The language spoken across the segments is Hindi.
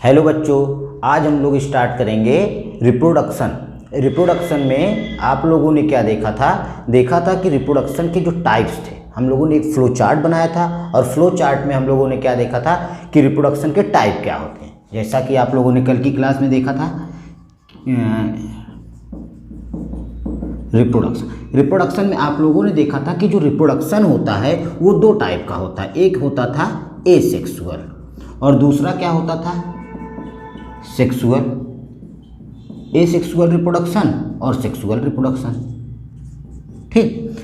हेलो बच्चों, आज हम लोग स्टार्ट करेंगे रिप्रोडक्शन। रिप्रोडक्शन में आप लोगों ने क्या देखा था कि रिप्रोडक्शन के जो टाइप्स थे, हम लोगों ने एक फ्लो चार्ट बनाया था और फ्लो चार्ट में हम लोगों ने क्या देखा था कि रिप्रोडक्शन के टाइप क्या होते हैं। जैसा कि आप लोगों ने कल की क्लास में देखा था रिप्रोडक्शन में आप लोगों ने देखा था कि जो रिप्रोडक्शन होता है वो दो टाइप का होता है। एक होता था एसेक्सुअल और दूसरा क्या होता था सेक्सुअल। एसेक्सुअल रिप्रोडक्शन और सेक्सुअल रिप्रोडक्शन। ठीक,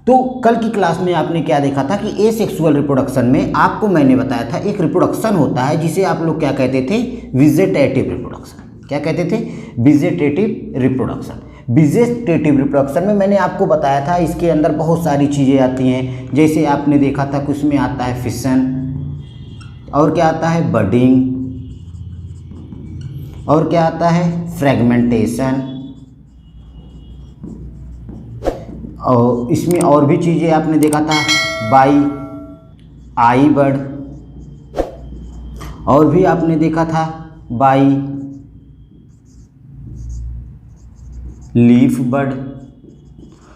तो कल की क्लास में आपने क्या देखा था कि एसेक्सुअल रिप्रोडक्शन में आपको मैंने बताया था एक रिप्रोडक्शन होता है जिसे आप लोग क्या कहते थे, वेजिटेटिव रिप्रोडक्शन। क्या कहते थे? Vegetative reproduction. वेजिटेटिव रिप्रोडक्शन में मैंने आपको बताया था इसके अंदर बहुत सारी चीज़ें आती हैं। जैसे आपने देखा था कि उसमें आता है फिशन, और क्या आता है बडिंग, और क्या आता है फ्रेगमेंटेशन, और इसमें और भी चीज़ें आपने देखा था बाई आई बर्ड, और भी आपने देखा था बाई लीफ बर्ड।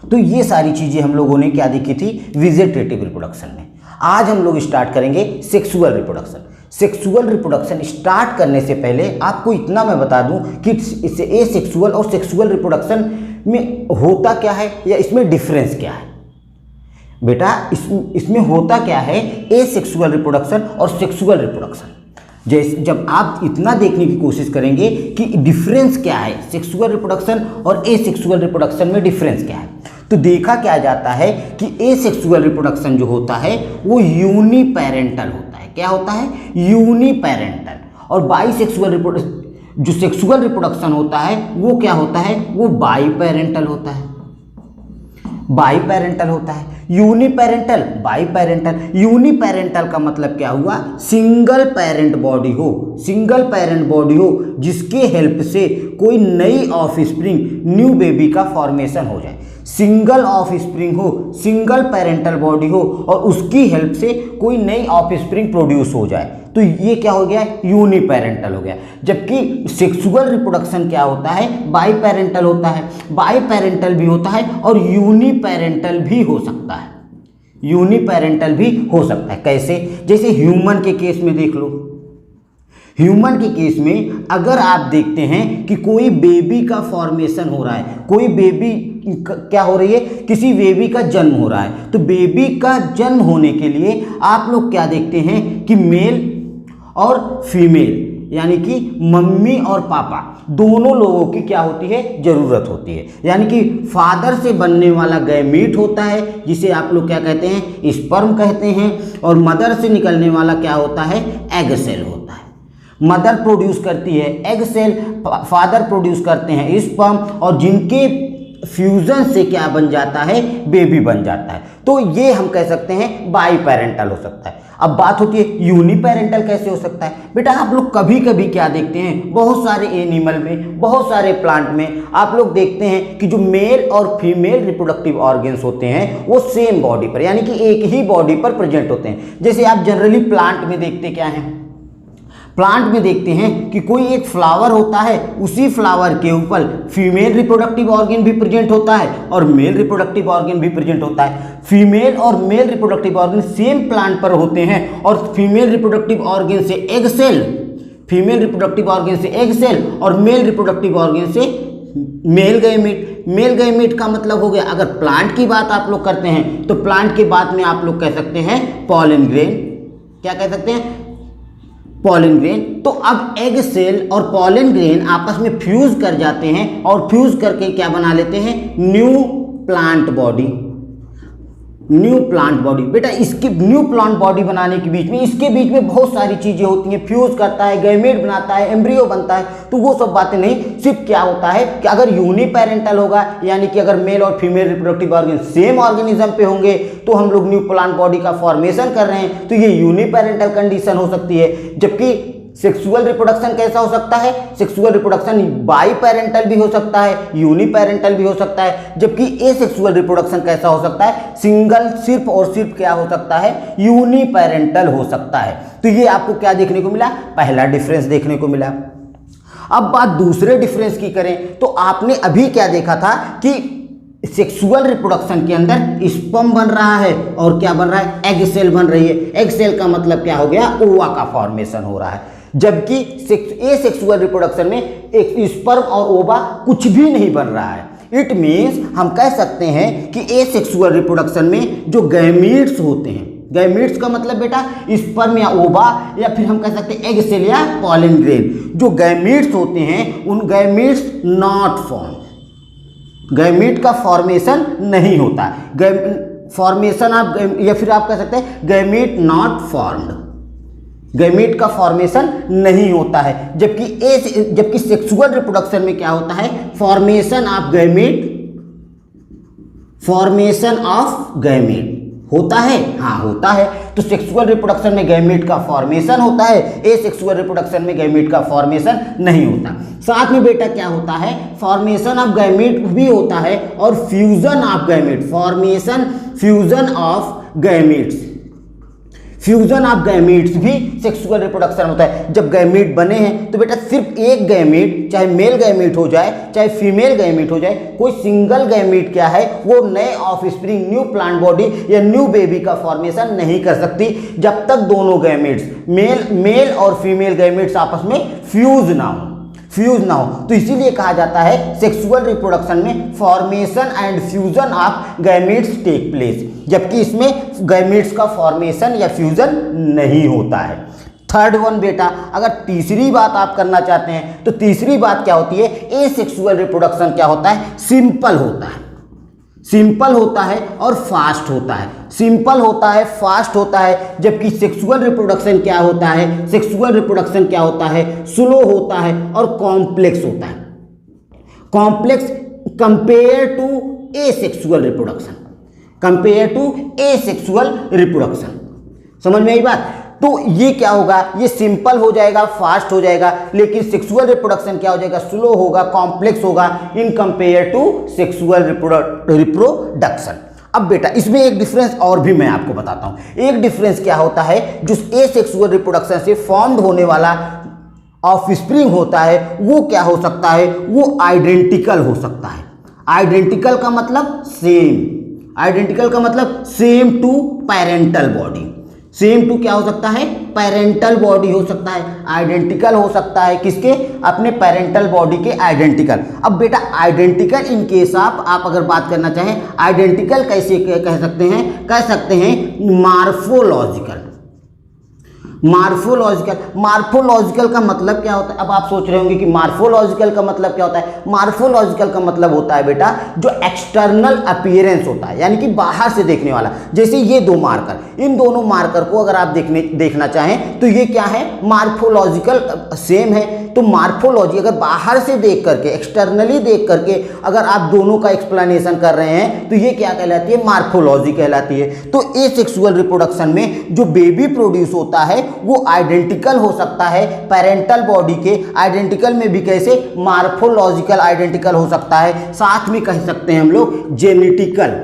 तो ये सारी चीज़ें हम लोगों ने क्या देखी थी वेजिटेटिव रिप्रोडक्शन में। आज हम लोग स्टार्ट करेंगे sexual reproduction. Sexual reproduction start करने से पहले आपको इतना मैं बता दूं कि इससे एसेक्सुअल और सेक्सुअल रिप्रोडक्शन में होता क्या है या इसमें डिफरेंस क्या है। बेटा इसमें होता क्या है एसेक्सुअल रिप्रोडक्शन और सेक्सुअल रिप्रोडक्शन। जैसे जब आप इतना देखने की कोशिश करेंगे कि डिफरेंस क्या है सेक्सुअल रिप्रोडक्शन और एसेक्सुअल रिप्रोडक्शन में डिफरेंस क्या है, तो देखा क्या जाता है कि एसेक्सुअल रिप्रोडक्शन जो होता है वो यूनिपेरेंटल होता है। क्या होता है? यूनिपेरेंटल। और बाईसेक्सुअल रिप्रोडक्शन, जो सेक्सुअल रिप्रोडक्शन होता है वो क्या होता है, वो बाईपेरेंटल होता है। बाईपेरेंटल होता है। यूनिपेरेंटल, बाईपेरेंटल। यूनिपेरेंटल का मतलब क्या हुआ? सिंगल पेरेंट बॉडी हो, सिंगल पेरेंट बॉडी हो जिसके हेल्प से कोई नई ऑफस्प्रिंग, न्यू बेबी का फॉर्मेशन हो जाए। सिंगल ऑफस्प्रिंग हो, सिंगल पेरेंटल बॉडी हो और उसकी हेल्प से कोई नई ऑफस्प्रिंग प्रोड्यूस हो जाए, तो ये क्या हो गया? यूनिपेरेंटल हो गया। जबकि सेक्सुअल रिप्रोडक्शन क्या होता है? बाईपेरेंटल होता है। बाईपेरेंटल भी होता है और यूनिपेरेंटल भी हो सकता है। यूनिपेरेंटल भी हो सकता है। कैसे? जैसे ह्यूमन के केस में देख लो। ह्यूमन के केस में अगर आप देखते हैं कि कोई बेबी का फॉर्मेशन हो रहा है, कोई बेबी क्या हो रही है, किसी बेबी का जन्म हो रहा है, तो बेबी का जन्म होने के लिए आप लोग क्या देखते हैं कि मेल और फीमेल यानी कि मम्मी और पापा दोनों लोगों की क्या होती है? जरूरत होती है। यानी कि फादर से बनने वाला गैमीट होता है जिसे आप लोग क्या कहते हैं? स्पर्म कहते हैं। और मदर से निकलने वाला क्या होता है? एग सेल होता है। मदर प्रोड्यूस करती है एग सेल, फादर प्रोड्यूस करते हैं स्पर्म, और जिनके फ्यूजन से क्या बन जाता है? बेबी बन जाता है। तो ये हम कह सकते हैं बाईपेरेंटल हो सकता है। अब बात होती है यूनिपेरेंटल कैसे हो सकता है। बेटा आप लोग कभी कभी क्या देखते हैं, बहुत सारे एनिमल में, बहुत सारे प्लांट में आप लोग देखते हैं कि जो मेल और फीमेल रिप्रोडक्टिव ऑर्गन्स होते हैं वो सेम बॉडी पर यानी कि एक ही बॉडी पर प्रेजेंट होते हैं। जैसे आप जनरली प्लांट में देखते क्या हैं, प्लांट में देखते हैं कि कोई एक फ्लावर होता है, उसी फ्लावर के ऊपर फीमेल रिप्रोडक्टिव ऑर्गन भी प्रेजेंट होता है और मेल रिप्रोडक्टिव ऑर्गन भी प्रेजेंट होता है। फीमेल और male reproductive organ same plant पर होते हैं और फीमेल रिप्रोडक्टिव ऑर्गन से egg cell, female reproductive organ से एग सेल और मेल रिप्रोडक्टिव ऑर्गन से मेल गैमीट। मेल गैमीट का मतलब हो गया, अगर प्लांट की बात आप लोग करते हैं तो प्लांट के बाद में आप लोग कह सकते हैं पॉलन ग्रेन। क्या कह सकते हैं? Pollen grain. तो अब एग सेल और पॉलन ग्रेन आपस में फ्यूज कर जाते हैं और फ्यूज करके क्या बना लेते हैं? New plant body. New plant body. बेटा इसकी न्यू प्लांट बॉडी बनाने के बीच में, इसके बीच में बहुत सारी चीजें होती हैं। फ्यूज करता है, गैमेट बनाता है, एम्ब्रियो बनता है, तो वो सब बातें नहीं। सिर्फ क्या होता है कि अगर यूनिपेरेंटल होगा यानी कि अगर मेल और female reproductive organ same organism पे होंगे तो हम लोग न्यू प्लांट बॉडी का फॉर्मेशन कर रहे हैं, तो ये यूनिपेरेंटल कंडीशन हो सकती है। जबकि सेक्सुअल रिप्रोडक्शन कैसा हो सकता है? सेक्सुअल रिप्रोडक्शन बाई पेरेंटल भी हो सकता है, यूनि पेरेंटल भी हो सकता है, जबकि एसेक्सुअल रिप्रोडक्शन कैसा हो सकता है? सिंगल, सिर्फ और सिर्फ क्या हो सकता है? यूनि पेरेंटल हो सकता है। तो ये आपको क्या देखने को मिला? पहला डिफरेंस देखने को मिला। अब बात दूसरे डिफरेंस की करें तो आपने अभी क्या देखा था कि सेक्सुअल रिप्रोडक्शन के अंदर स्पर्म बन रहा है और क्या बन रहा है? एग सेल बन रही है। एग सेल का मतलब क्या हो गया? ओवा का फॉर्मेशन हो रहा है। जबकि एसेक्सुअल रिप्रोडक्शन में एक स्पर्म और ओवा कुछ भी नहीं बन रहा है। इट मीन्स हम कह सकते हैं कि एसेक्सुअल रिप्रोडक्शन में जो गैमीट्स होते हैं, गैमीट्स का मतलब बेटा स्पर्म या ओवा, या फिर हम कह सकते हैं एग सेल या पॉलन ग्रेन, जो गैमीट्स होते हैं उन गैमीट्स नॉट फॉर्म, गैमीट का फॉर्मेशन नहीं होता। फॉर्मेशन आप, या फिर आप कह सकते हैं गैमीट नॉट फॉर्म्ड, गैमीट का फॉर्मेशन नहीं होता है। जबकि सेक्सुअल रिप्रोडक्शन में क्या होता है? Formation of gamete, formation of gamete होता है। हाँ होता है। तो सेक्सुअल रिप्रोडक्शन में गैमीट का फॉर्मेशन होता है, एसेक्सुअल रिप्रोडक्शन में गैमीट का फॉर्मेशन नहीं होता। साथ में बेटा क्या होता है? फॉर्मेशन ऑफ गैमीट भी होता है और fusion of gamete, formation fusion of gametes, fusion of gametes भी सेक्सुअल रिप्रोडक्शन होता है। जब गैमीट बने हैं तो बेटा सिर्फ एक गैमीट, चाहे मेल गैमीट हो जाए चाहे फीमेल गैमीट हो जाए, कोई सिंगल गैमीट क्या है वो नए ऑफस्प्रिंग, न्यू प्लांट बॉडी या न्यू बेबी का फॉर्मेशन नहीं कर सकती जब तक दोनों गैमीट्स, मेल और फीमेल गैमीट्स आपस में फ्यूज ना हो, फ्यूज ना हो। तो इसीलिए कहा जाता है सेक्सुअल रिप्रोडक्शन में formation and fusion of gametes take place, जबकि इसमें गैमीट्स का फॉर्मेशन या फ्यूजन नहीं होता है। थर्ड वन बेटा, अगर तीसरी बात आप करना चाहते हैं तो तीसरी बात क्या होती है? एसेक्सुअल रिप्रोडक्शन क्या होता है? सिंपल होता है, सिंपल होता है और फास्ट होता है। सिंपल होता है, फास्ट होता है, जबकि सेक्सुअल रिप्रोडक्शन क्या होता है? सेक्सुअल रिप्रोडक्शन क्या होता है? स्लो होता है और कॉम्प्लेक्स होता है। Complex compare to asexual reproduction, compare to asexual reproduction. समझ में आई बात? तो ये क्या होगा? ये सिंपल हो जाएगा, फास्ट हो जाएगा, लेकिन सेक्सुअल रिप्रोडक्शन क्या हो जाएगा? स्लो होगा, कॉम्प्लेक्स होगा in compare to sexual reproduction. अब बेटा इसमें एक डिफरेंस और भी मैं आपको बताता हूं। एक डिफरेंस क्या होता है? जो एसेक्सुअल रिप्रोडक्शन से फॉर्म्ड होने वाला ऑफस्प्रिंग होता है वो क्या हो सकता है? वो आइडेंटिकल हो सकता है। आइडेंटिकल का मतलब सेम, आइडेंटिकल का मतलब same to parental body, same to क्या हो सकता है? पेरेंटल बॉडी हो सकता है। आइडेंटिकल हो सकता है किसके? अपने पेरेंटल बॉडी के आइडेंटिकल। अब बेटा आइडेंटिकल इन केस आप अगर बात करना चाहें आइडेंटिकल कैसे कह सकते हैं? कह सकते हैं मार्फोलॉजिकल। मार्फोलॉजिकल, मार्फोलॉजिकल का मतलब क्या होता है? अब आप सोच रहे होंगे कि मार्फोलॉजिकल का मतलब क्या होता है? मार्फोलॉजिकल का मतलब होता है बेटा जो एक्सटर्नल अपीयरेंस होता है, यानी कि बाहर से देखने वाला। जैसे ये दो मार्कर, इन दोनों मार्कर को अगर आप देखना चाहें तो ये क्या है? मार्फोलॉजिकल सेम है। तो मार्फोलॉजी अगर बाहर से देख करके, एक्सटर्नली देख करके अगर आप दोनों का एक्सप्लेनेशन कर रहे हैं तो ये क्या कहलाती है? मार्फोलॉजी कहलाती है। तो एसेक्सुअल रिप्रोडक्शन में जो बेबी प्रोड्यूस होता है वो आइडेंटिकल हो सकता है पेरेंटल बॉडी के। आइडेंटिकल में भी कैसे? मार्फोलॉजिकल आइडेंटिकल हो सकता है। साथ में कह सकते हैं हम लोग जेनेटिकल,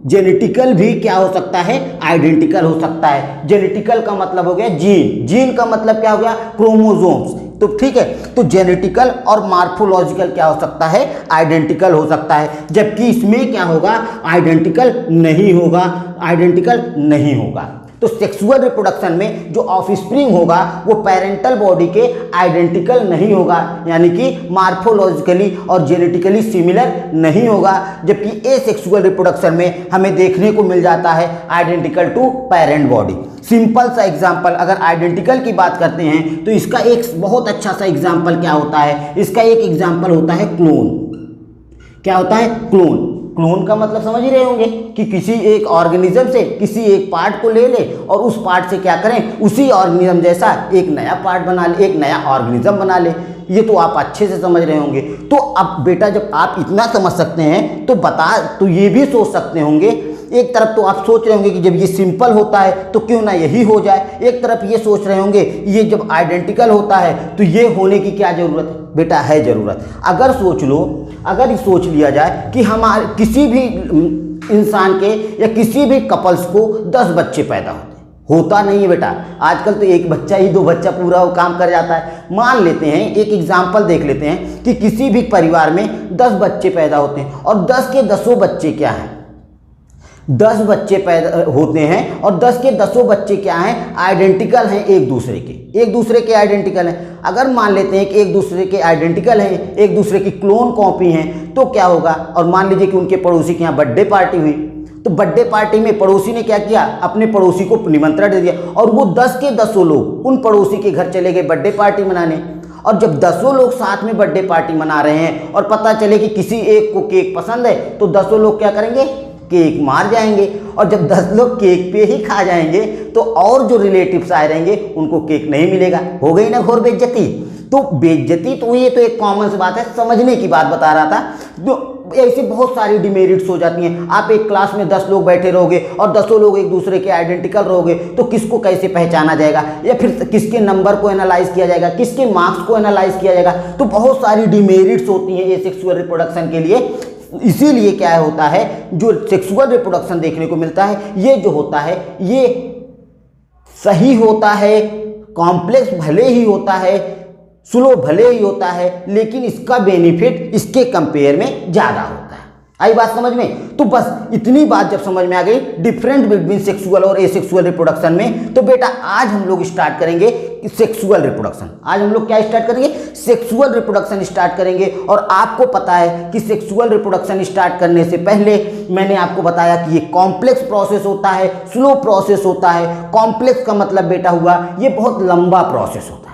जेनेटिकल भी क्या हो सकता है? आइडेंटिकल हो सकता है। जेनेटिकल का मतलब हो गया जीन, जीन का मतलब क्या हो गया? क्रोमोसोम्स। तो ठीक है, तो जेनेटिकल और मार्फोलॉजिकल क्या हो सकता है? आइडेंटिकल हो सकता है। जबकि इसमें क्या होगा? आइडेंटिकल नहीं होगा, आइडेंटिकल नहीं होगा। तो सेक्सुअल रिप्रोडक्शन में जो ऑफस्प्रिंग होगा वो पेरेंटल बॉडी के आइडेंटिकल नहीं होगा, यानी कि मार्फोलॉजिकली और जेनेटिकली सिमिलर नहीं होगा। जबकि एसेक्सुअल रिप्रोडक्शन में हमें देखने को मिल जाता है identical to parent body. Simple सा एग्जांपल, अगर आइडेंटिकल की बात करते हैं तो इसका एक बहुत अच्छा सा एग्जांपल क्या होता है? इसका एक एग्जांपल होता है क्लोन। क्या होता है? क्लोन। क्लोन का मतलब समझ ही रहे होंगे कि किसी एक ऑर्गेनिज्म से किसी एक पार्ट को ले ले और उस पार्ट से क्या करें? उसी ऑर्गेनिज्म जैसा एक नया पार्ट बना ले, एक नया ऑर्गेनिज्म बना ले। ये तो आप अच्छे से समझ रहे होंगे। तो अब बेटा जब आप इतना समझ सकते हैं तो ये भी सोच सकते होंगे एक तरफ तो आप सोच रहे होंगे कि जब ये सिंपल होता है तो क्यों ना यही हो जाए, एक तरफ ये सोच रहे होंगे ये जब आइडेंटिकल होता है तो ये होने की क्या ज़रूरत है। बेटा है ज़रूरत। अगर सोच लो, अगर सोच लिया जाए कि हमारे किसी भी इंसान के या किसी भी कपल्स को 10 बच्चे पैदा होता नहीं है बेटा। आजकल तो एक बच्चा ही 2 बच्चा पूरा वो काम कर जाता है। मान लेते हैं, एक एग्जाम्पल देख लेते हैं कि किसी भी परिवार में 10 बच्चे पैदा होते हैं और 10 के 10 बच्चे क्या हैं, 10 बच्चे पैदा होते हैं और 10 के 10 बच्चे क्या हैं, आइडेंटिकल हैं एक दूसरे के आइडेंटिकल हैं। अगर मान लेते हैं कि एक दूसरे के आइडेंटिकल हैं, एक दूसरे की क्लोन कॉपी हैं, तो क्या होगा। और मान लीजिए कि उनके पड़ोसी के यहाँ बर्थडे पार्टी हुई, तो बर्थडे पार्टी में पड़ोसी ने क्या किया, अपने पड़ोसी को निमंत्रण दे दिया और वो 10 के 10 लोग उन पड़ोसी के घर चले गए बर्थडे पार्टी मनाने। और जब 10 लोग साथ में बर्थडे पार्टी मना रहे हैं और पता चले कि किसी एक को केक पसंद है, तो 10 लोग क्या करेंगे, केक मार जाएंगे। और जब 10 लोग केक पे ही खा जाएंगे तो और जो रिलेटिव्स आए रहेंगे उनको केक नहीं मिलेगा। हो गई ना घोर बेइज्जती। तो बेइज्जती तो ये तो एक कॉमन सी बात है, समझने की बात बता रहा था। तो ऐसी बहुत सारी डिमेरिट्स हो जाती हैं। आप एक क्लास में 10 लोग बैठे रहोगे और 10 लोग एक दूसरे के आइडेंटिकल रहोगे, तो किसको कैसे पहचाना जाएगा, या फिर किसके नंबर को एनालाइज किया जाएगा, किसके मार्क्स को एनालाइज किया जाएगा। तो बहुत सारी डिमेरिट्स होती हैं ये सेक्सुअल रिप्रोडक्शन के लिए। इसीलिए क्या होता है, जो सेक्सुअल रिप्रोडक्शन देखने को मिलता है ये जो होता है ये सही होता है, कॉम्प्लेक्स भले ही होता है, स्लो भले ही होता है, लेकिन इसका बेनिफिट इसके कंपेयर में ज़्यादा होता है। आई बात समझ में। तो बस इतनी बात जब समझ में आ गई डिफरेंट बिटवीन सेक्सुअल और एसेक्सुअल रिप्रोडक्शन में, तो बेटा आज हम लोग स्टार्ट करेंगे सेक्सुअल रिप्रोडक्शन। आज हम लोग क्या स्टार्ट करेंगे, सेक्सुअल रिप्रोडक्शन स्टार्ट करेंगे। और आपको पता है कि सेक्सुअल रिप्रोडक्शन स्टार्ट करने से पहले मैंने आपको बताया कि ये कॉम्प्लेक्स प्रोसेस होता है, स्लो प्रोसेस होता है। कॉम्प्लेक्स का मतलब बेटा हुआ ये बहुत लंबा प्रोसेस होता है।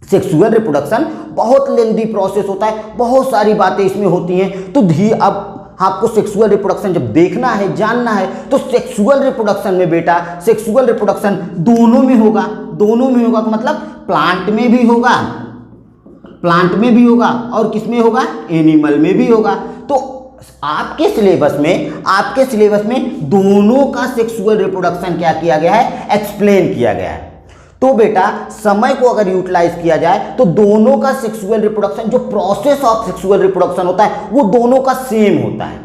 सेक्सुअल रिप्रोडक्शन बहुत लेंदी प्रोसेस होता है, बहुत सारी बातें इसमें होती हैं। तो अब आपको सेक्सुअल रिप्रोडक्शन जब देखना है, जानना है, तो सेक्सुअल रिप्रोडक्शन में बेटा सेक्सुअल रिप्रोडक्शन दोनों में होगा। दोनों में होगा का मतलब प्लांट में भी होगा, और किस में होगा, एनिमल में भी होगा। तो आपके सिलेबस में दोनों का सेक्सुअल रिप्रोडक्शन क्या किया गया है, एक्सप्लेन किया गया है। तो बेटा समय को अगर यूटिलाइज किया जाए तो दोनों का सेक्सुअल रिप्रोडक्शन, जो प्रोसेस ऑफ सेक्सुअल रिप्रोडक्शन होता है वो दोनों का सेम होता है।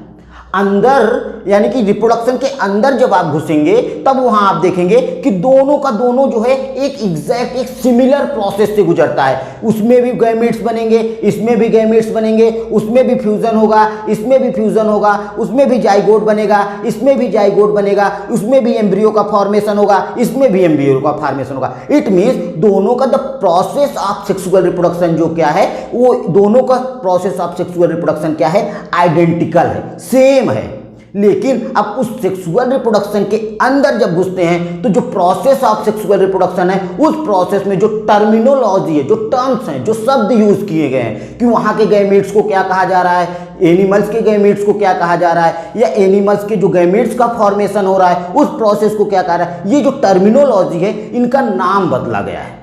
अंदर यानी कि रिप्रोडक्शन के अंदर जब आप घुसेंगे तब वहां आप देखेंगे कि दोनों का दोनों जो है एक एग्जैक्ट एक सिमिलर प्रोसेस से गुजरता है। उसमें भी गैमेट्स बनेंगे, इसमें भी गैमेट्स बनेंगे, उसमें भी फ्यूजन होगा, इसमें भी फ्यूजन होगा, उसमें भी जाइगोट बनेगा, इसमें भी जाइगोट बनेगा, उसमें भी एम्ब्रियो का फॉर्मेशन होगा, इसमें भी एम्ब्रियो का फॉर्मेशन होगा। इट मीन्स दोनों का the process of sexual reproduction जो क्या है, वो दोनों का प्रोसेस ऑफ सेक्सुअल रिप्रोडक्शन क्या है, आइडेंटिकल है, सेम है। लेकिन अब उस सेक्सुअल रिप्रोडक्शन के अंदर जब घुसते हैं तो जो प्रोसेस ऑफ सेक्सुअल रिप्रोडक्शन है उस प्रोसेस में जो टर्मिनोलॉजी है, जो टर्म्स हैं, जो शब्द यूज किए गए हैं कि वहां के गैमेट्स को क्या कहा जा रहा है, एनिमल्स के गैमेट्स को क्या कहा जा रहा है, या एनिमल्स के जो गैमेट्स का फॉर्मेशन हो रहा है उस प्रोसेस को क्या कहा रहा है, ये जो टर्मिनोलॉजी है इनका नाम बदला गया है।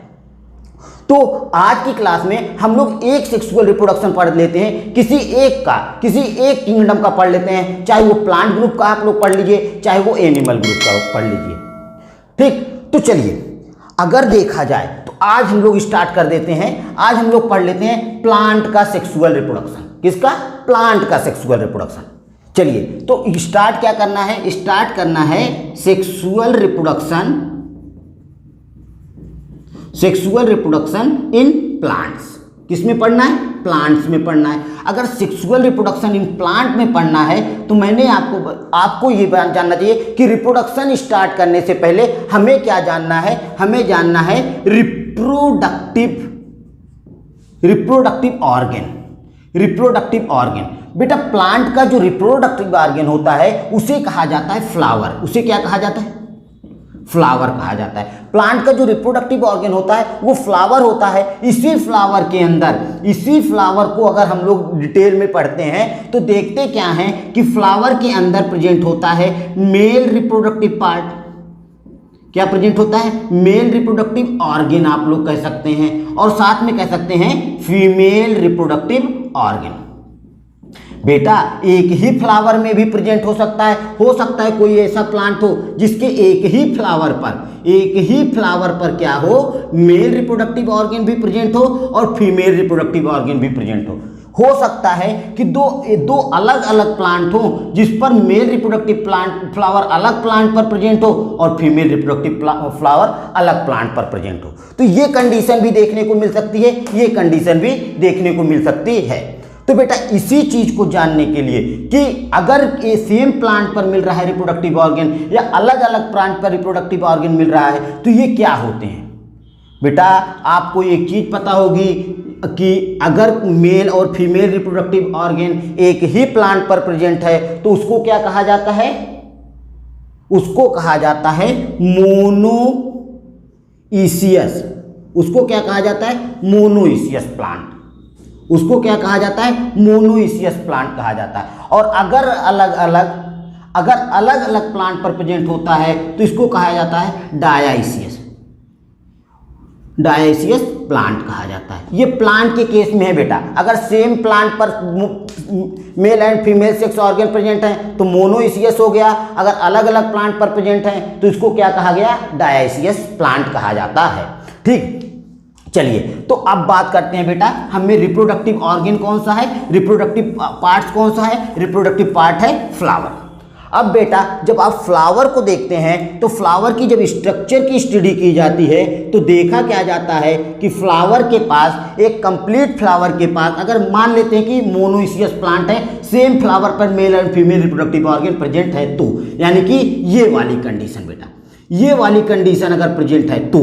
तो आज की क्लास में हम लोग एक सेक्सुअल रिप्रोडक्शन पढ़ लेते हैं, किसी एक किंगडम का पढ़ लेते हैं, चाहे वो प्लांट ग्रुप का आप लोग पढ़ लीजिए, चाहे वो एनिमल ग्रुप का पढ़ लीजिए। ठीक, तो चलिए अगर देखा जाए तो आज हम लोग स्टार्ट कर देते हैं। आज हम लोग पढ़ लेते हैं प्लांट का सेक्सुअल रिप्रोडक्शन। किसका, प्लांट का सेक्सुअल रिप्रोडक्शन। चलिए तो स्टार्ट क्या करना है, स्टार्ट करना है सेक्सुअल रिप्रोडक्शन इन प्लांट्स। किस में पढ़ना है, प्लांट्स में पढ़ना है। अगर सेक्सुअल रिप्रोडक्शन इन प्लांट में पढ़ना है तो मैंने आपको ये जानना चाहिए कि रिप्रोडक्शन स्टार्ट करने से पहले हमें क्या जानना है, हमें जानना है रिप्रोडक्टिव ऑर्गन। बेटा प्लांट का जो रिप्रोडक्टिव ऑर्गन होता है उसे कहा जाता है फ्लावर। उसे क्या कहा जाता है, फ्लावर कहा जाता है। प्लांट का जो रिप्रोडक्टिव ऑर्गन होता है वो फ्लावर होता है। इसी फ्लावर को अगर हम लोग डिटेल में पढ़ते हैं तो देखते क्या हैं कि फ्लावर के अंदर प्रेजेंट होता है मेल रिप्रोडक्टिव पार्ट। क्या प्रेजेंट होता है, मेल रिप्रोडक्टिव ऑर्गन आप लोग कह सकते हैं, और साथ में कह सकते हैं फीमेल रिप्रोडक्टिव ऑर्गन। बेटा एक ही फ्लावर में भी प्रेजेंट हो सकता है कोई ऐसा प्लांट हो जिसके एक ही फ्लावर पर क्या हो, मेल रिप्रोडक्टिव ऑर्गन भी प्रेजेंट हो और फीमेल रिप्रोडक्टिव ऑर्गन भी प्रेजेंट हो सकता है कि दो अलग अलग प्लांट हो जिस पर मेल रिप्रोडक्टिव फ्लावर अलग प्लांट पर प्रेजेंट हो और फीमेल रिप्रोडक्टिव फ्लावर अलग प्लांट पर प्रेजेंट हो। तो ये कंडीशन भी देखने को मिल सकती है, ये कंडीशन भी देखने को मिल सकती है। तो बेटा इसी चीज को जानने के लिए कि अगर ये सेम प्लांट पर मिल रहा है रिप्रोडक्टिव ऑर्गन या अलग अलग प्लांट पर रिप्रोडक्टिव ऑर्गन मिल रहा है तो ये क्या होते हैं। बेटा आपको एक चीज पता होगी कि अगर मेल और फीमेल रिप्रोडक्टिव ऑर्गन एक ही प्लांट पर प्रेजेंट है तो उसको क्या कहा जाता है, उसको कहा जाता है मोनोइसियस। उसको क्या कहा जाता है, मोनोइसियस प्लांट। उसको क्या कहा जाता है, मोनोइसियस प्लांट कहा जाता है। और अगर अलग अलग प्लांट पर प्रेजेंट होता है तो इसको कहा जाता है डायसियस प्लांट कहा जाता है। ये प्लांट के केस में है बेटा। अगर सेम प्लांट पर male and female sex organ present है तो मोनोइसियस हो गया। अगर अलग अलग प्लांट पर प्रेजेंट है तो इसको क्या कहा गया, डायसियस प्लांट कहा जाता है। ठीक, चलिए तो अब बात करते हैं बेटा हमें रिप्रोडक्टिव ऑर्गन कौन सा है, रिप्रोडक्टिव पार्ट्स कौन सा है। रिप्रोडक्टिव पार्ट है फ्लावर। अब बेटा जब आप फ्लावर को देखते हैं तो फ्लावर की जब स्ट्रक्चर की स्टडी की जाती है तो देखा क्या जाता है कि फ्लावर के पास एक कंप्लीट फ्लावर के पास अगर मान लेते हैं कि मोनोइसियस प्लांट है, सेम फ्लावर पर male and female reproductive organ present है तो यानी कि ये वाली कंडीशन बेटा, ये वाली कंडीशन अगर प्रेजेंट है तो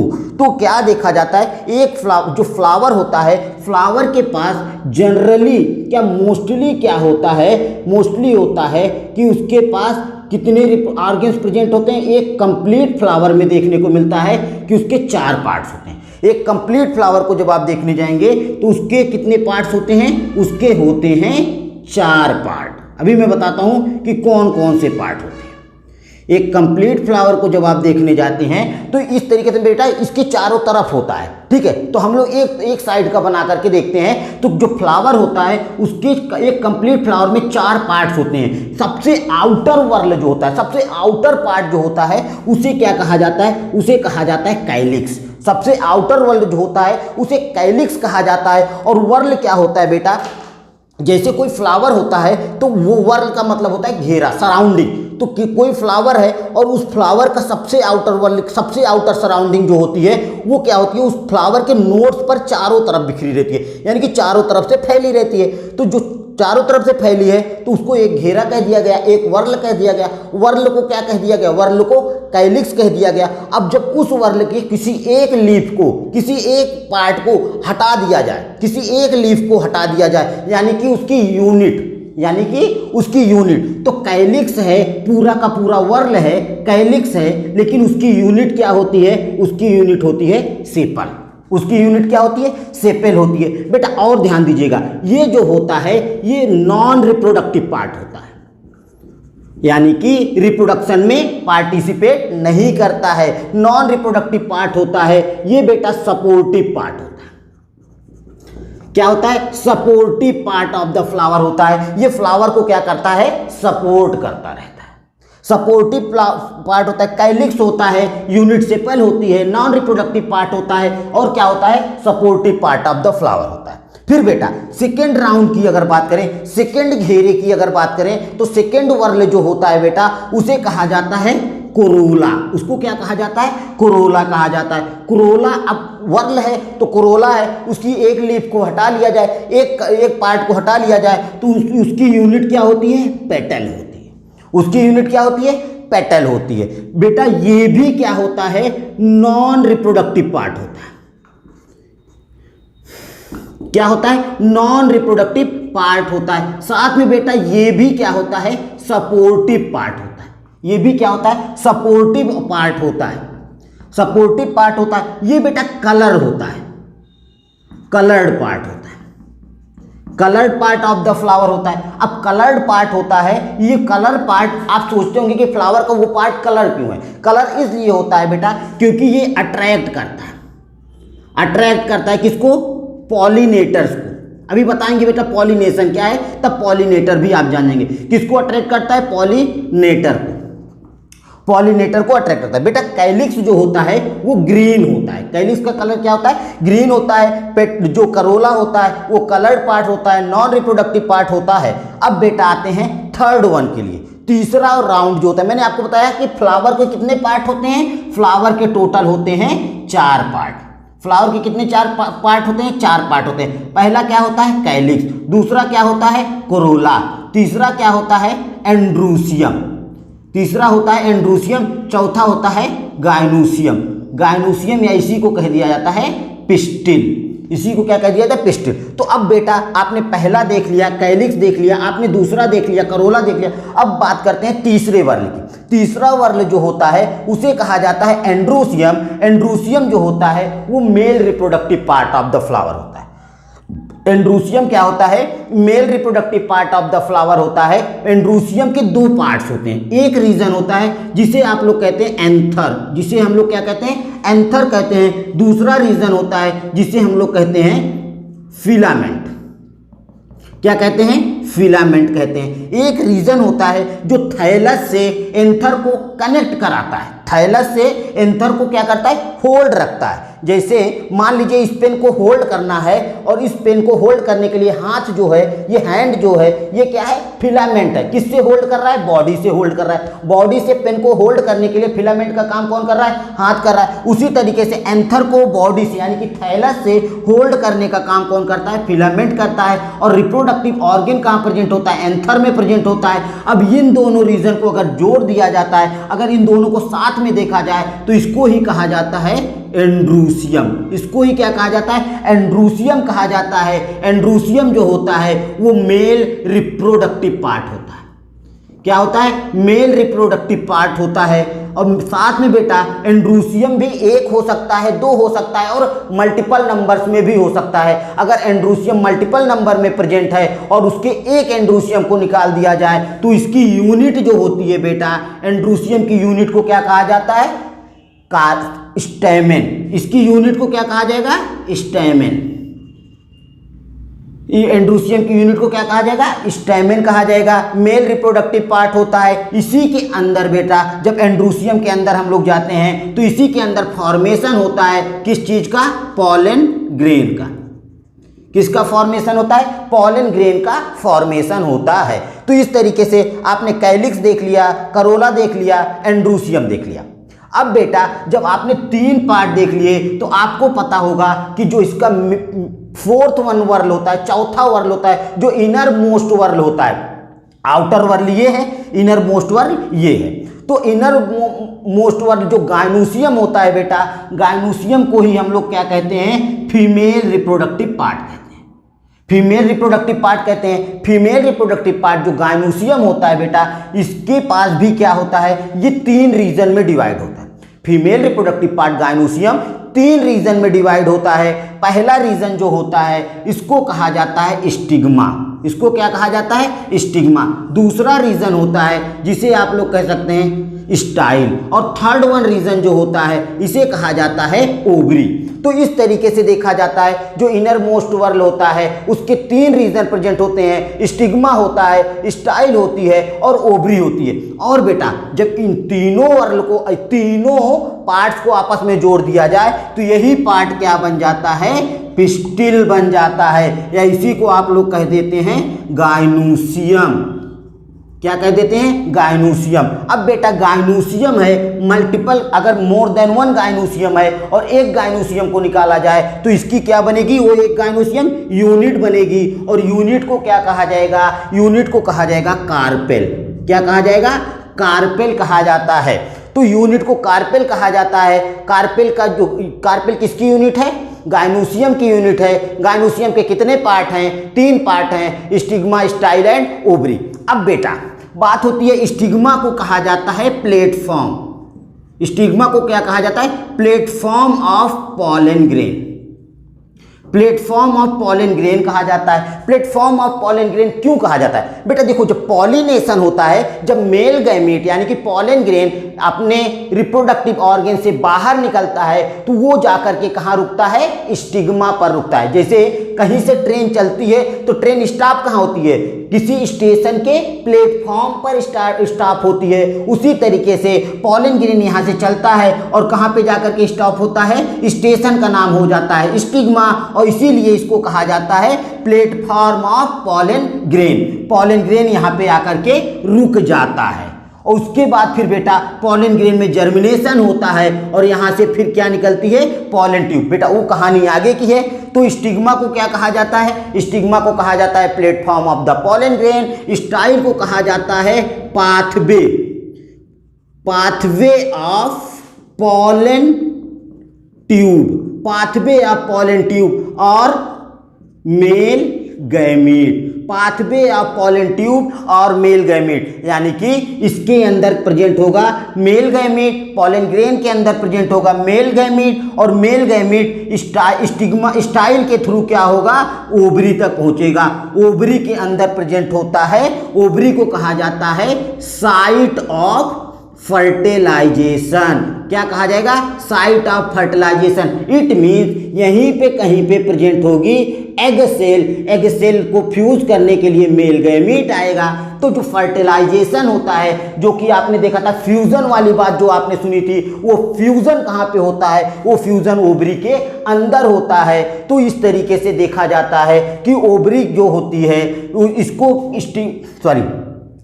क्या देखा जाता है, एक जो फ्लावर होता है, फ्लावर के पास जनरली क्या मोस्टली क्या होता है, मोस्टली होता है कि उसके पास कितने ऑर्गन्स प्रेजेंट होते हैं। एक कंप्लीट फ्लावर में देखने को मिलता है कि उसके 4 पार्ट्स होते हैं। एक कंप्लीट फ्लावर को जब आप देखने जाएंगे तो उसके कितने पार्ट्स होते हैं, उसके होते हैं 4 पार्ट। अभी मैं बताता हूं कि कौन कौन से पार्ट होते हैं। एक कंप्लीट फ्लावर को जब आप देखने जाते हैं तो इस तरीके से बेटा इसके चारों तरफ होता है। ठीक है, तो हम लोग एक साइड का बना करके देखते हैं। तो जो फ्लावर होता है उसके एक कंप्लीट फ्लावर में 4 पार्ट्स होते हैं। सबसे आउटर वर्ल जो होता है, सबसे आउटर पार्ट जो होता है उसे क्या कहा जाता है, उसे कहा जाता है कैलिक्स। सबसे आउटर वर्ल जो होता है उसे कैलिक्स कहा जाता है। और वर्ल क्या होता है बेटा, जैसे कोई फ्लावर होता है तो वो वर्ल का मतलब होता है घेरा, सराउंडिंग। तो कोई फ्लावर है और उस फ्लावर का सबसे आउटर वर्ल, सबसे आउटर सराउंडिंग जो होती है वो क्या होती है, उस फ्लावर के नोड्स पर चारों तरफ बिखरी रहती है, यानी कि चारों तरफ से फैली रहती है। तो जो चारों तरफ से फैली है तो उसको एक घेरा कह दिया गया, एक वर्ल कह दिया गया। वर्ल को क्या कह दिया गया, वर्ल को कैलिक्स कह दिया गया। अब जब उस वर्ल के किसी एक लीफ को, किसी एक पार्ट को हटा दिया जाए, किसी एक लीफ को हटा दिया जाए यानी कि उसकी यूनिट, तो कैलिक्स है, पूरा का पूरा वर्ल है, कैलिक्स है, लेकिन उसकी यूनिट क्या होती है, उसकी यूनिट होती है सेपल। उसकी यूनिट क्या होती है, सेपेल होती है। बेटा और ध्यान दीजिएगा, ये जो होता है ये नॉन रिप्रोडक्टिव पार्ट होता है, यानी कि रिप्रोडक्शन में पार्टिसिपेट नहीं करता है। नॉन रिप्रोडक्टिव पार्ट होता है ये बेटा सपोर्टिव पार्ट होता है। क्या होता है, supportive part of the flower होता है। ये फ्लावर को क्या करता है, सपोर्ट करता रहता है। सपोर्टिव पार्ट होता है, कैलिक्स होता है, यूनिट सेपल होती है, नॉन रिप्रोडक्टिव पार्ट होता है, और क्या होता है, supportive part of the flower होता है। फिर बेटा सेकेंड राउंड की अगर बात करें, सेकेंड घेरे की अगर बात करें तो सेकेंड वर्ल जो होता है बेटा उसे कहा जाता है कोरोला। उसको क्या कहा जाता है, कोरोला कहा जाता है। कोरोला अब वर्ल है तो कोरोला है, उसकी एक लीफ को हटा लिया जाए, एक पार्ट को हटा लिया जाए तो उसकी यूनिट क्या होती है, पेटल होती है। उसकी यूनिट क्या होती है, पेटल होती है। बेटा ये भी क्या होता है, नॉन रिप्रोडक्टिव पार्ट होता है। क्या होता है, नॉन रिप्रोडक्टिव पार्ट होता है। साथ में बेटा ये भी क्या होता है, सपोर्टिव पार्ट होता है। ये भी क्या होता है, सपोर्टिव पार्ट होता है। सपोर्टिव पार्ट होता है। ये बेटा कलर होता है, कलर्ड पार्ट होता है। Coloured part of the flower होता है। अब कलर्ड पार्ट होता है, ये कलर पार्ट आप सोचते होंगे कि फ्लावर का वो पार्ट कलर क्यों है। कलर इसलिए होता है बेटा क्योंकि ये अट्रैक्ट करता है। अट्रैक्ट करता है किसको, पॉलिनेटर्स को। अभी बताएंगे बेटा पॉलिनेशन क्या है, तब पॉलिनेटर भी आप जान जाएंगे। किसको अट्रैक्ट करता है? पॉलिनेटर को, पॉलिनेटर को अट्रैक्ट करता है। बेटा कैलिक्स जो होता है वो ग्रीन होता है। कैलिक्स का कलर क्या होता है? ग्रीन होता है। जो करोला होता है वो कलर्ड पार्ट होता है, नॉन रिप्रोडक्टिव पार्ट होता है। अब बेटा आते हैं थर्ड वन के लिए, तीसरा और राउंड जो होता है। मैंने आपको बताया कि फ्लावर के कितने पार्ट होते हैं? फ्लावर के टोटल होते हैं 4 पार्ट। फ्लावर के कितने 4 पार्ट होते हैं? 4 पार्ट होते हैं। पहला क्या होता है? कैलिक्स, दूसरा क्या होता है? कोरोला, तीसरा क्या होता है? एंड्रूसियम, तीसरा होता है एंड्रूसियम, चौथा होता है गाइनोसियम। गाइनोसियम या इसी को कह दिया जाता है पिस्टिल, इसी को क्या कह दिया जाता है? पिस्टिल। तो अब बेटा आपने पहला देख लिया, कैलिक्स देख लिया, आपने दूसरा देख लिया, करोला देख लिया। अब बात करते हैं तीसरे वर्ल की। तीसरा वर्ल जो होता है उसे कहा जाता है एंड्रोसियम। एंड्रोसियम जो होता है वो male reproductive part of the flower होता है। एंड्रूसियम क्या होता है? Male reproductive part of the flower होता है। एंड्रूसियम के 2 पार्ट्स होते हैं। एक रीजन होता है जिसे आप लोग कहते हैं एंथर, जिसे हम लोग क्या कहते हैं? एंथर कहते हैं। दूसरा रीजन होता है जिसे हम लोग कहते हैं फिलामेंट। क्या कहते हैं? फिलामेंट कहते हैं। एक रीजन होता है जो थैलस से एंथर को कनेक्ट कराता है। थैलस से एंथर को क्या करता है? होल्ड रखता है। जैसे मान लीजिए इस पेन को होल्ड करना है और इस पेन को होल्ड करने के लिए हाथ जो है, ये हैंड जो है, ये क्या है? फिलामेंट है। किससे होल्ड कर रहा है? बॉडी से होल्ड कर रहा है। बॉडी से पेन को होल्ड करने के लिए फिलामेंट का काम कौन कर रहा है? हाथ कर रहा है। उसी तरीके से एंथर को बॉडी से यानी कि थैलस से होल्ड करने का काम कौन करता है? फिलामेंट करता है। और रिप्रोडक्टिव ऑर्गन कहाँ प्रेजेंट होता है? एंथर में प्रेजेंट होता है। अब इन दोनों रीजन को अगर जोड़ दिया जाता है, अगर इन दोनों को साथ में देखा जाए तो इसको ही कहा जाता है एंड्रूसियम। इसको ही क्या कहा जाता है? एंड्रूसियम कहा जाता है। एंड्रूसियम जो होता है वो मेल रिप्रोडक्टिव पार्ट होता है। क्या होता है? मेल रिप्रोडक्टिव पार्ट होता है। और साथ में बेटा एंड्रूसियम भी 1 हो सकता है, 2 हो सकता है और मल्टीपल नंबर्स में भी हो सकता है। अगर एंड्रूसियम मल्टीपल नंबर में प्रेजेंट है और उसके एक एंड्रूसियम को निकाल दिया जाए तो इसकी यूनिट जो होती है बेटा, एंड्रूसियम की यूनिट को क्या कहा जाता है? स्टैमेन। इसकी यूनिट को क्या कहा जाएगा? स्टैमेन। एंड्रूसियम की यूनिट को क्या कहा जाएगा? स्टैमेन कहा जाएगा। मेल रिप्रोडक्टिव पार्ट होता है। इसी के अंदर बेटा जब एंड्रूसियम के अंदर हम लोग जाते हैं तो इसी के अंदर फॉर्मेशन होता है किस चीज का? पॉलन ग्रेन का। किसका फॉर्मेशन होता है? पॉलन ग्रेन का फॉर्मेशन होता है। तो इस तरीके से आपने कैलिक्स देख लिया, करोला देख लिया, एंड्रूसियम देख लिया। अब बेटा जब आपने 3 पार्ट देख लिए तो आपको पता होगा कि जो इसका 4th वर्ल होता है, चौथा वर्ल होता है, जो इनर मोस्ट वर्ल होता है। आउटर वर्ल ये है, इनर मोस्ट वर्ल ये है। तो इनर मोस्ट वर्ल जो गाइनोसियम होता है बेटा, गाइनोसियम को ही हम लोग क्या कहते हैं? फीमेल रिप्रोडक्टिव पार्ट कहते हैं। फीमेल रिप्रोडक्टिव पार्ट कहते हैं। फीमेल रिप्रोडक्टिव पार्ट जो गाइनोसियम होता है बेटा, इसके पास भी क्या होता है? ये 3 रीजन में डिवाइड होता है। Female reproductive part gynoecium 3 region में डिवाइड होता है। पहला रीजन जो होता है इसको कहा जाता है स्टिग्मा। इसको क्या कहा जाता है? स्टिग्मा। दूसरा रीजन होता है जिसे आप लोग कह सकते हैं स्टाइल। और थर्ड वन रीजन जो होता है इसे कहा जाता है ओवरी। तो इस तरीके से देखा जाता है जो इनर मोस्ट वर्ल होता है उसके 3 रीजन प्रेजेंट होते हैं। स्टिग्मा होता है, स्टाइल होती है और ओवरी होती है। और बेटा जब इन तीनों वर्ल को, तीनों पार्ट्स को आपस में जोड़ दिया जाए तो यही पार्ट क्या बन जाता है? पिस्टिल बन जाता है, या इसी को आप लोग कह देते हैं गाइनोसियम। क्या कह देते हैं? गाइनोसियम। अब बेटा गाइनोसियम है मल्टीपल, अगर मोर देन 1 गाइनोसियम है और एक गाइनोसियम को निकाला जाए तो इसकी क्या बनेगी? वो एक गाइनोसियम यूनिट बनेगी। और यूनिट को क्या कहा जाएगा? यूनिट को कहा जाएगा कार्पेल। क्या कहा जाएगा? कार्पेल कहा जाता है। तो यूनिट को कार्पेल कहा जाता है। कार्पेल का जो, कार्पेल किसकी यूनिट है? गाइनोसियम की यूनिट है। गाइनोसियम के कितने पार्ट हैं? 3 पार्ट हैं, स्टिग्मा, स्टाइल एंड ओवरी। अब बेटा बात होती है स्टिग्मा को कहा जाता है प्लेटफॉर्म। स्टिग्मा को क्या कहा जाता है? Platform of pollen grain. Platform of pollen grain कहा जाता है। प्लेटफॉर्म ऑफ पॉलन ग्रेन क्यों कहा जाता है? बेटा देखो जब पॉलिनेशन होता है, जब मेल गैमेट यानी कि पॉलन ग्रेन अपने रिप्रोडक्टिव ऑर्गन से बाहर निकलता है तो वो जाकर के कहाँ रुकता है? स्टिग्मा पर रुकता है। जैसे कहीं से ट्रेन चलती है तो ट्रेन स्टॉप कहाँ होती है, किसी स्टेशन के प्लेटफॉर्म पर स्टॉप होती है। उसी तरीके से पॉलन ग्रेन यहाँ से चलता है और कहाँ पे जाकर के स्टॉप होता है, स्टेशन का नाम हो जाता है स्टिग्मा, और इसीलिए इसको कहा जाता है platform of pollen grain. Pollen grain यहाँ पे आकर के रुक जाता है और उसके बाद फिर बेटा पॉलन ग्रेन में जर्मिनेशन होता है और यहाँ से फिर क्या निकलती है, पॉलन ट्यूब। बेटा वो कहानी आगे की है। तो स्टिग्मा को क्या कहा जाता है, स्टिग्मा को कहा जाता है platform of the pollen grain. Style को कहा जाता है pathway, pathway of pollen tube, pathway of pollen tube और male gamete, pathway of pollen tube और मेल गैमीट, यानी कि इसके अंदर प्रेजेंट होगा मेल गैमीट, पॉलन ग्रेन के अंदर प्रेजेंट होगा मेल गैमीट, और मेल गैमीट स्टिग्मा स्टाइल के थ्रू क्या होगा, ओवरी तक पहुंचेगा। ओवरी के अंदर प्रेजेंट होता है, ओवरी को कहा जाता है साइट ऑफ फर्टिलाइजेशन। क्या कहा जाएगा, site of fertilisation. It means यहीं पे कहीं पे प्रेजेंट होगी एग सेल, एग सेल को फ्यूज करने के लिए मेल गैमीट आएगा। तो जो फर्टिलाइजेशन होता है, जो कि आपने देखा था फ्यूजन वाली बात जो आपने सुनी थी, वो फ्यूजन कहाँ पे होता है, वो फ्यूजन ओवरी के अंदर होता है। तो इस तरीके से देखा जाता है कि ओवरी जो होती है इसको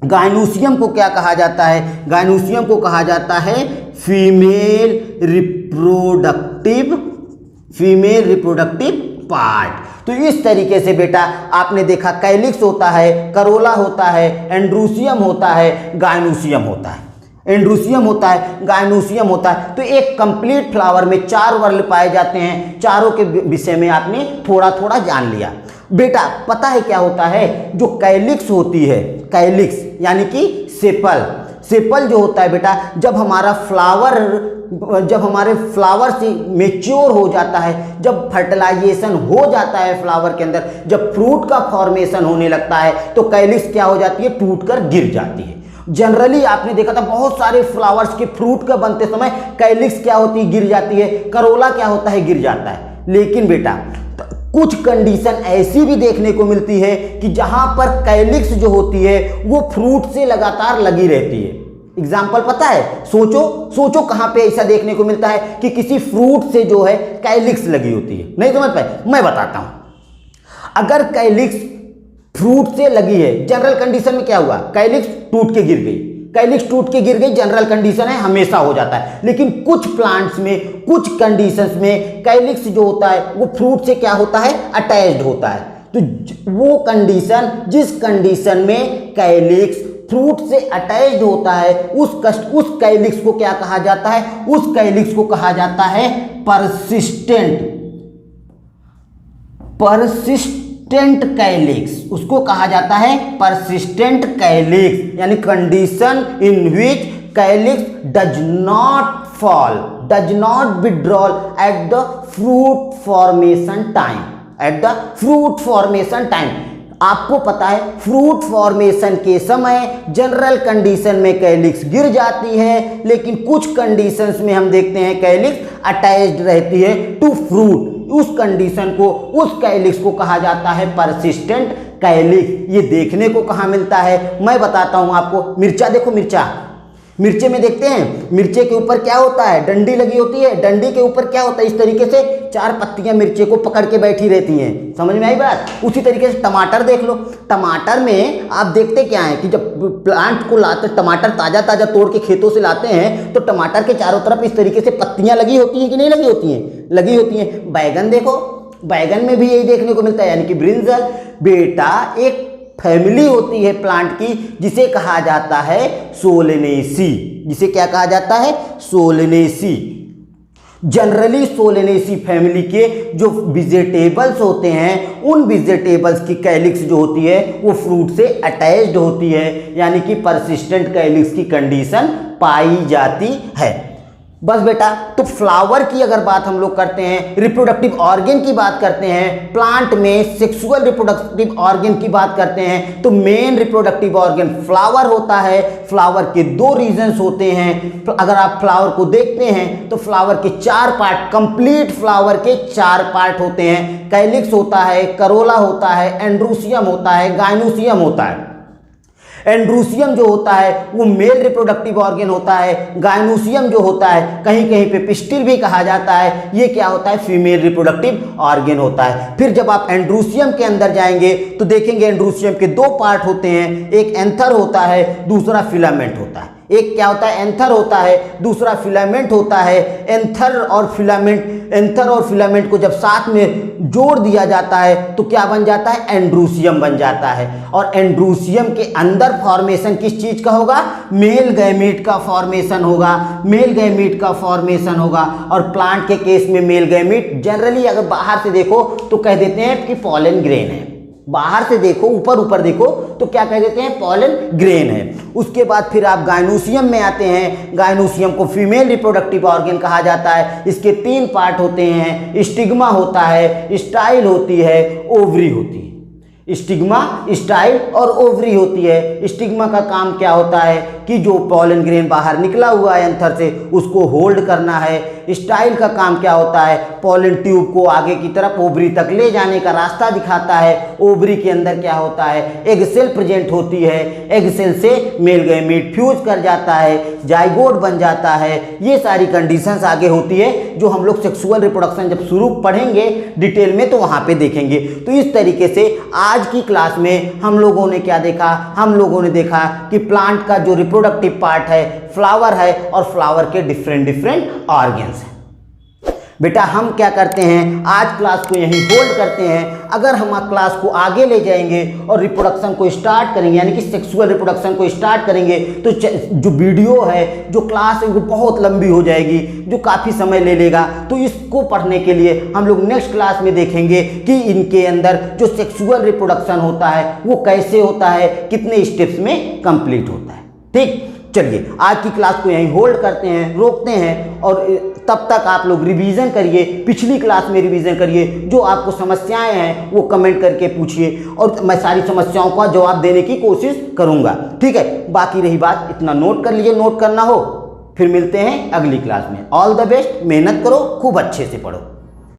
गायनोसियम को क्या कहा जाता है, गायनोसियम को कहा जाता है फीमेल रिप्रोडक्टिव पार्ट। तो इस तरीके से बेटा आपने देखा कैलिक्स होता है, करोला होता है, एंड्रोसियम होता है, गायनोसियम होता है, एंड्रोसियम होता है, गायनोसियम होता है। तो एक कंप्लीट फ्लावर में 4 वर्ग पाए जाते हैं। चारों के विषय में आपने थोड़ा थोड़ा जान लिया। बेटा पता है क्या होता है, जो कैलिक्स होती है, कैलिक्स यानी कि सेपल, सेपल जो होता है बेटा, जब हमारे फ्लावर से मेच्योर हो जाता है, जब फर्टिलाइजेशन हो जाता है फ्लावर के अंदर, जब फ्रूट का फॉर्मेशन होने लगता है, तो कैलिक्स क्या हो जाती है, टूटकर गिर जाती है। जनरली आपने देखा था बहुत सारे फ्लावर्स के फ्रूट का बनते समय कैलिक्स क्या होती है, गिर जाती है। करोला क्या होता है, गिर जाता है। लेकिन बेटा कुछ कंडीशन ऐसी भी देखने को मिलती है कि जहां पर कैलिक्स जो होती है वो फ्रूट से लगातार लगी रहती है। एग्जाम्पल पता है, सोचो कहां पे ऐसा देखने को मिलता है कि किसी फ्रूट से जो है कैलिक्स लगी होती है। नहीं समझ पाए, मैं बताता हूं। अगर कैलिक्स फ्रूट से लगी है, जनरल कंडीशन में क्या हुआ, कैलिक्स टूट के गिर गई, कैलिक्स टूट के गिर गई, जनरल कंडीशन है, हमेशा हो जाता है। लेकिन कुछ प्लांट्स में, कुछ कंडीशंस में कैलिक्स जो होता है वो फ्रूट से क्या होता है, अटैच्ड होता है। तो वो कंडीशन, जिस कंडीशन में कैलिक्स फ्रूट से अटैच्ड होता है, उस कैलिक्स को क्या कहा जाता है, उस कैलिक्स को कहा जाता है परसिस्टेंट कैलिक्स, उसको कहा जाता है परसिस्टेंट कैलिक्स, यानी condition in which calyx does not withdrawal at the fruit formation time, आपको पता है फ्रूट फॉर्मेशन के समय जनरल कंडीशन में कैलिक्स गिर जाती है, लेकिन कुछ कंडीशंस में हम देखते हैं कैलिक्स अटैच्ड रहती है टू फ्रूट। उस कंडीशन को, उस कैलिक्स को कहा जाता है परसिस्टेंट कैलिक्स। ये देखने को कहाँ मिलता है, मैं बताता हूँ आपको। मिर्चा देखो, मिर्चे में देखते हैं, मिर्चे के ऊपर क्या होता है, डंडी लगी होती है, डंडी के ऊपर क्या होता है, इस तरीके से 4 पत्तियां मिर्चे को पकड़ के बैठी रहती हैं। समझ में आई बात। उसी तरीके से टमाटर देख लो, टमाटर में आप देखते क्या है कि जब प्लांट को लाते, टमाटर ताजा ताजा तोड़ के खेतों से लाते हैं, तो टमाटर के चारों तरफ इस तरीके से पत्तियां लगी होती हैं कि नहीं लगी होती हैं, लगी होती हैं। बैगन देखो, बैगन में भी यही देखने को मिलता है, यानी कि ब्रिंजल। बेटा एक फैमिली होती है प्लांट की जिसे कहा जाता है सोलेनेसी, जिसे क्या कहा जाता है, सोलेनेसी। जनरली सोलेनेसी फैमिली के जो वेजिटेबल्स होते हैं, उन वेजिटेबल्स की कैलिक्स जो होती है वो फ्रूट से अटैच्ड होती है, यानी कि परसिस्टेंट कैलिक्स की कंडीशन पाई जाती है। बस बेटा, तो फ्लावर की अगर बात हम लोग करते हैं, रिप्रोडक्टिव ऑर्गन की बात करते हैं, प्लांट में सेक्सुअल रिप्रोडक्टिव ऑर्गन की बात करते हैं, तो मेन रिप्रोडक्टिव ऑर्गन फ्लावर होता है। फ्लावर के दो रीजन्स होते हैं। अगर आप फ्लावर को देखते हैं तो फ्लावर के 4 पार्ट, कंप्लीट फ्लावर के 4 पार्ट होते हैं। कैलिक्स होता है, करोला होता है, एंड्रोसियम होता है, गाइनोसियम होता है। एंड्रोसियम जो होता है वो मेल रिप्रोडक्टिव ऑर्गन होता है। गाइनोसियम जो होता है, कहीं कहीं पे पिस्टिल भी कहा जाता है, ये क्या होता है, फीमेल रिप्रोडक्टिव ऑर्गन होता है। फिर जब आप एंड्रोसियम के अंदर जाएंगे तो देखेंगे एंड्रोसियम के 2 पार्ट होते हैं, एक एंथर होता है, दूसरा फिलामेंट होता है। एक क्या होता है, एंथर होता है, दूसरा फिलामेंट होता है। एंथर और फिलामेंट को जब साथ में जोड़ दिया जाता है तो क्या बन जाता है, एंड्रोसियम बन जाता है। और एंड्रोसियम के अंदर फॉर्मेशन किस चीज का होगा, मेल गैमीट का फॉर्मेशन होगा, मेल गैमीट का फॉर्मेशन होगा। और प्लांट के केस में मेल गैमीट जनरली अगर बाहर से देखो तो कह देते हैं कि पॉलन ग्रेन है। बाहर से देखो, ऊपर देखो तो क्या कह देते हैं, पॉलन ग्रेन है। उसके बाद फिर आप गाइनोसियम में आते हैं। गाइनोसियम को फीमेल रिप्रोडक्टिव ऑर्गन कहा जाता है। इसके 3 पार्ट होते हैं, स्टिग्मा होता है, स्टाइल होती है, ओवरी होती है। स्टिग्मा, स्टाइल और ओवरी होती है। स्टिग्मा का काम क्या होता है कि जो पॉलन ग्रेन बाहर निकला हुआ है एंथर से उसको होल्ड करना है। स्टाइल का काम क्या होता है, पॉलन ट्यूब को आगे की तरफ ओवरी तक ले जाने का रास्ता दिखाता है। ओवरी के अंदर क्या होता है, एग सेल प्रेजेंट होती है। एग सेल से मेल गैमीट फ्यूज कर जाता है, जाइगोट बन जाता है। ये सारी कंडीशंस आगे होती है जो हम लोग सेक्सुअल रिप्रोडक्शन जब शुरू पढ़ेंगे डिटेल में तो वहाँ पे देखेंगे। तो इस तरीके से आज की क्लास में हम लोगों ने क्या देखा, हम लोगों ने देखा कि प्लांट का जो रिप्रोडक्टिव पार्ट है फ्लावर है और फ्लावर के डिफरेंट ऑर्गन्स हैं। बेटा हम क्या करते हैं, आज क्लास को यहीं होल्ड करते हैं। अगर हम क्लास को आगे ले जाएंगे और रिप्रोडक्शन को स्टार्ट करेंगे, यानी कि सेक्सुअल रिप्रोडक्शन को स्टार्ट करेंगे, तो जो वीडियो है, जो क्लास है वो बहुत लंबी हो जाएगी, जो काफ़ी समय ले लेगा। तो इसको पढ़ने के लिए हम लोग नेक्स्ट क्लास में देखेंगे कि इनके अंदर जो सेक्सुअल रिप्रोडक्शन होता है वो कैसे होता है, कितने स्टेप्स में कंप्लीट होता है। ठीक, चलिए आज की क्लास को यहीं होल्ड करते हैं, रोकते हैं। और तब तक आप लोग रिवीजन करिए, पिछली क्लास में रिवीजन करिए। जो आपको समस्याएं हैं वो कमेंट करके पूछिए और मैं सारी समस्याओं का जवाब देने की कोशिश करूंगा। ठीक है, बाकी रही बात, इतना नोट कर लीजिए, नोट करना हो। फिर मिलते हैं अगली क्लास में। ऑल द बेस्ट, मेहनत करो, खूब अच्छे से पढ़ो।